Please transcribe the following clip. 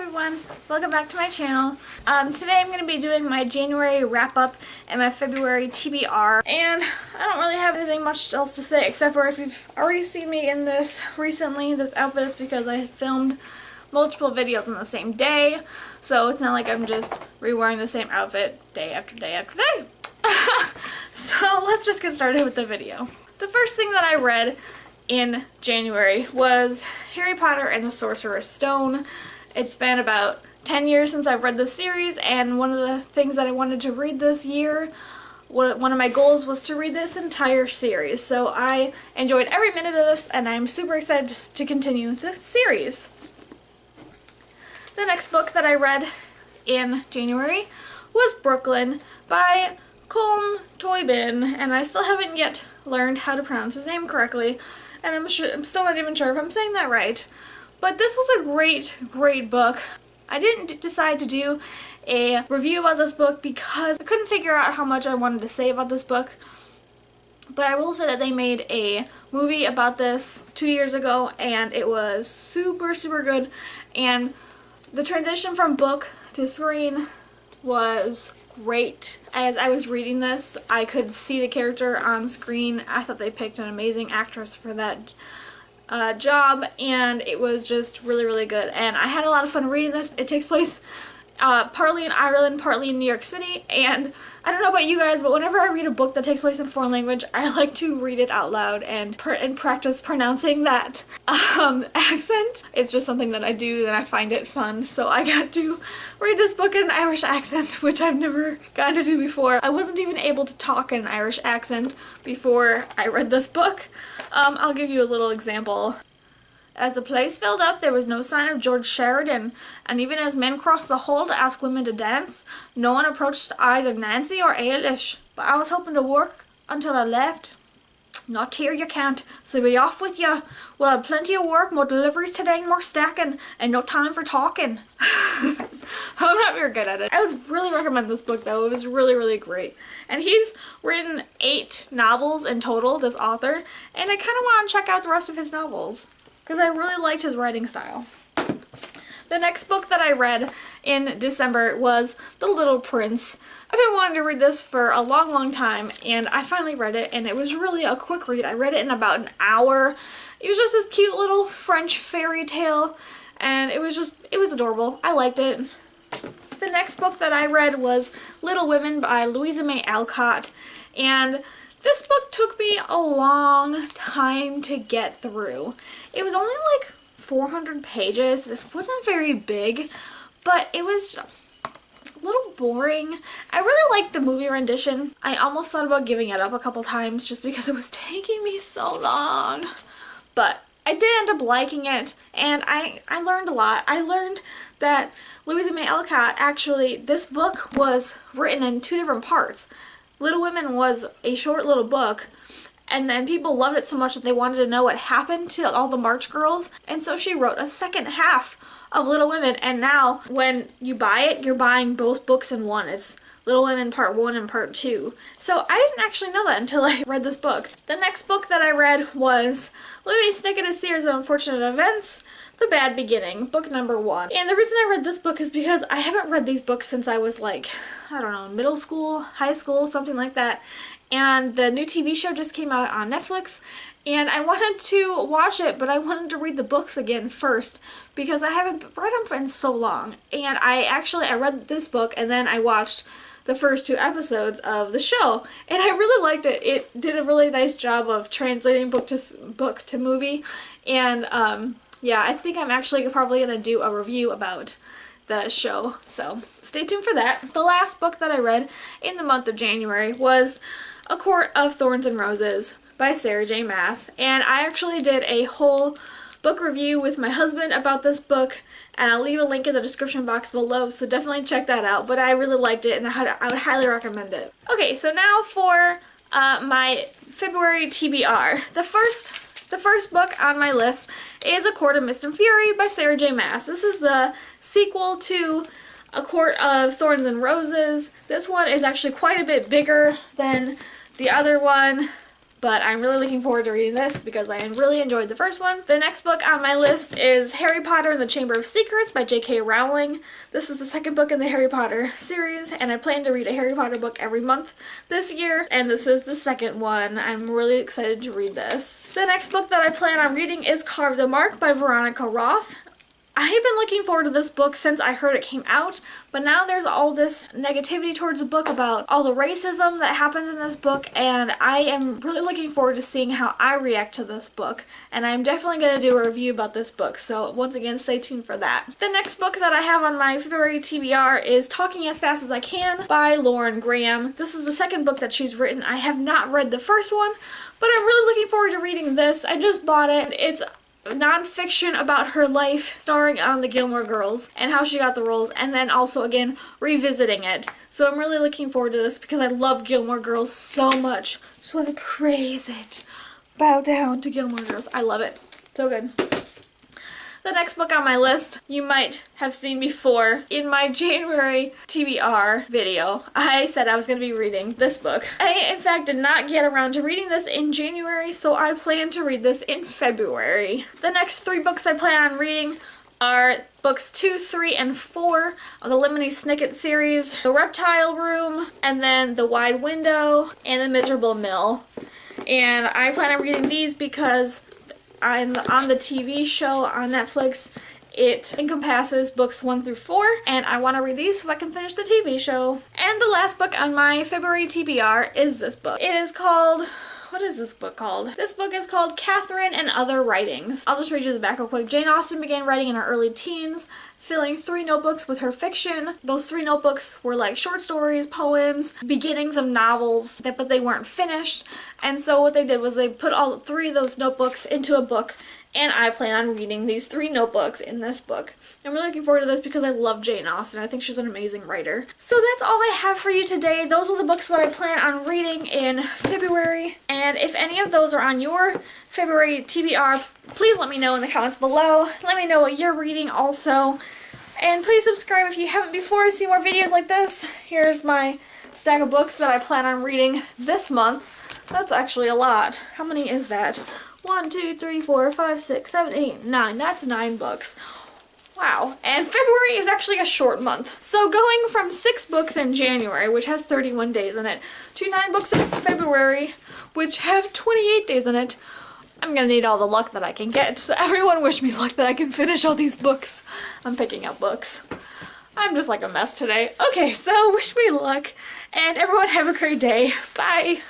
everyone, welcome back to my channel. Today I'm going to be doing my January wrap-up and my February TBR, and I don't really have anything much else to say except for if you've already seen me in this recently, this outfit is because I filmed multiple videos on the same day, so it's not like I'm just re-wearing the same outfit day after day after day. So let's just get started with the video. The first thing that I read in January was Harry Potter and the Sorcerer's Stone. It's been about 10 years since I've read this series, and one of the things that I wanted to read this year, one of my goals was to read this entire series. So I enjoyed every minute of this, and I'm super excited to continue the series. The next book that I read in January was Brooklyn by Colm Toibin, and I still haven't yet learned how to pronounce his name correctly, and I'm still not even sure if I'm saying that right. But this was a great book. I didn't decide to do a review about this book because I couldn't figure out how much I wanted to say about this book. But I will say that they made a movie about this 2 years ago, and it was super good. And the transition from book to screen was great. As I was reading this, I could see the character on screen. I thought they picked an amazing actress for that job, and it was just really good. And I had a lot of fun reading this. It takes place partly in Ireland, partly in New York City, and I don't know about you guys, but whenever I read a book that takes place in a foreign language, I like to read it out loud and practice pronouncing that accent. It's just something that I do, and I find it fun. So I got to read this book in an Irish accent, which I've never gotten to do before. I wasn't even able to talk in an Irish accent before I read this book. I'll give you a little example. As the place filled up, there was no sign of George Sheridan, and even as men crossed the hall to ask women to dance, no one approached either Nancy or Ailish. But I was hoping to work until I left. Not here you can't, so be off with you. We'll have plenty of work, more deliveries today, more stacking, and no time for talking. I'm not very good at it. I would really recommend this book though. It was really great. And he's written 8 novels in total, this author, and I kind of want to check out the rest of his novels, because I really liked his writing style. The next book that I read in December was The Little Prince. I've been wanting to read this for a long time, and I finally read it, and it was really a quick read. I read it in about an hour. It was just this cute little French fairy tale, and it was adorable. I liked it. The next book that I read was Little Women by Louisa May Alcott, and this book took me a long time to get through. It was only like 400 pages. This wasn't very big, but it was a little boring. I really liked the movie rendition. I almost thought about giving it up a couple times just because it was taking me so long. But I did end up liking it, and I learned a lot. I learned that Louisa May Alcott, actually, this book was written in 2 different parts. Little Women was a short little book, and then people loved it so much that they wanted to know what happened to all the March girls, and so she wrote a second half of Little Women, and now when you buy it, you're buying both books in one. It's Little Women Part 1 and Part 2. So I didn't actually know that until I read this book. The next book that I read was Louis Snicket, A Series of Unfortunate Events, The Bad Beginning, book number 1. And the reason I read this book is because I haven't read these books since I was like, I don't know, middle school, high school, something like that. And the new TV show just came out on Netflix, and I wanted to watch it, but I wanted to read the books again first because I haven't read them in so long. And I read this book, and then I watched the first 2 episodes of the show, and I really liked it. It did a really nice job of translating book to movie, and yeah, I think I'm actually probably going to do a review about the show, so stay tuned for that. The last book that I read in the month of January was A Court of Thorns and Roses by Sarah J. Maas, and I actually did a whole book review with my husband about this book, and I'll leave a link in the description box below, so definitely check that out. But I really liked it, and I would highly recommend it. Okay, so now for my February TBR. The first book on my list is A Court of Mist and Fury by Sarah J. Maas. This is the sequel to A Court of Thorns and Roses. This one is actually quite a bit bigger than the other one, but I'm really looking forward to reading this because I really enjoyed the first one. The next book on my list is Harry Potter and the Chamber of Secrets by J.K. Rowling. This is the second book in the Harry Potter series, and I plan to read a Harry Potter book every month this year, and this is the second one. I'm really excited to read this. The next book that I plan on reading is Carve the Mark by Veronica Roth. I have been looking forward to this book since I heard it came out, but now there's all this negativity towards the book about all the racism that happens in this book, and I am really looking forward to seeing how I react to this book, and I'm definitely going to do a review about this book, so once again, stay tuned for that. The next book that I have on my February TBR is Talking as Fast as I Can by Lauren Graham. This is the second book that she's written. I have not read the first one, but I'm really looking forward to reading this. I just bought it. It's nonfiction about her life, starring on the Gilmore Girls and how she got the roles, and then also again revisiting it. So I'm really looking forward to this because I love Gilmore Girls so much. Just want to praise it. Bow down to Gilmore Girls. I love it. So good. The next book on my list you might have seen before. In my January TBR video, I said I was going to be reading this book. I, in fact, did not get around to reading this in January, so I plan to read this in February. The next 3 books I plan on reading are books 2, 3, and 4 of the Lemony Snicket series, The Reptile Room, and then The Wide Window, and The Miserable Mill. And I plan on reading these because on the TV show on Netflix, it encompasses books 1 through 4, and I want to read these so I can finish the TV show. And the last book on my February TBR is this book. It is called... What is this book called? This book is called Catherine and Other Writings. I'll just read you the back real quick. Jane Austen began writing in her early teens, filling 3 notebooks with her fiction. Those 3 notebooks were like short stories, poems, beginnings of novels, but they weren't finished. And so what they did was they put all 3 of those notebooks into a book, and I plan on reading these 3 notebooks in this book. I'm really looking forward to this because I love Jane Austen. I think she's an amazing writer. So that's all I have for you today. Those are the books that I plan on reading in February. And if any of those are on your February TBR, please let me know in the comments below. Let me know what you're reading also. And please subscribe if you haven't before to see more videos like this. Here's my stack of books that I plan on reading this month. That's actually a lot. How many is that? 1, 2, 3, 4, 5, 6, 7, 8, 9. That's 9 books. Wow. And February is actually a short month. So going from 6 books in January, which has 31 days in it, to 9 books in February, which have 28 days in it, I'm gonna need all the luck that I can get. So everyone wish me luck that I can finish all these books. I'm picking up books. I'm just like a mess today. Okay, so wish me luck, and everyone have a great day. Bye!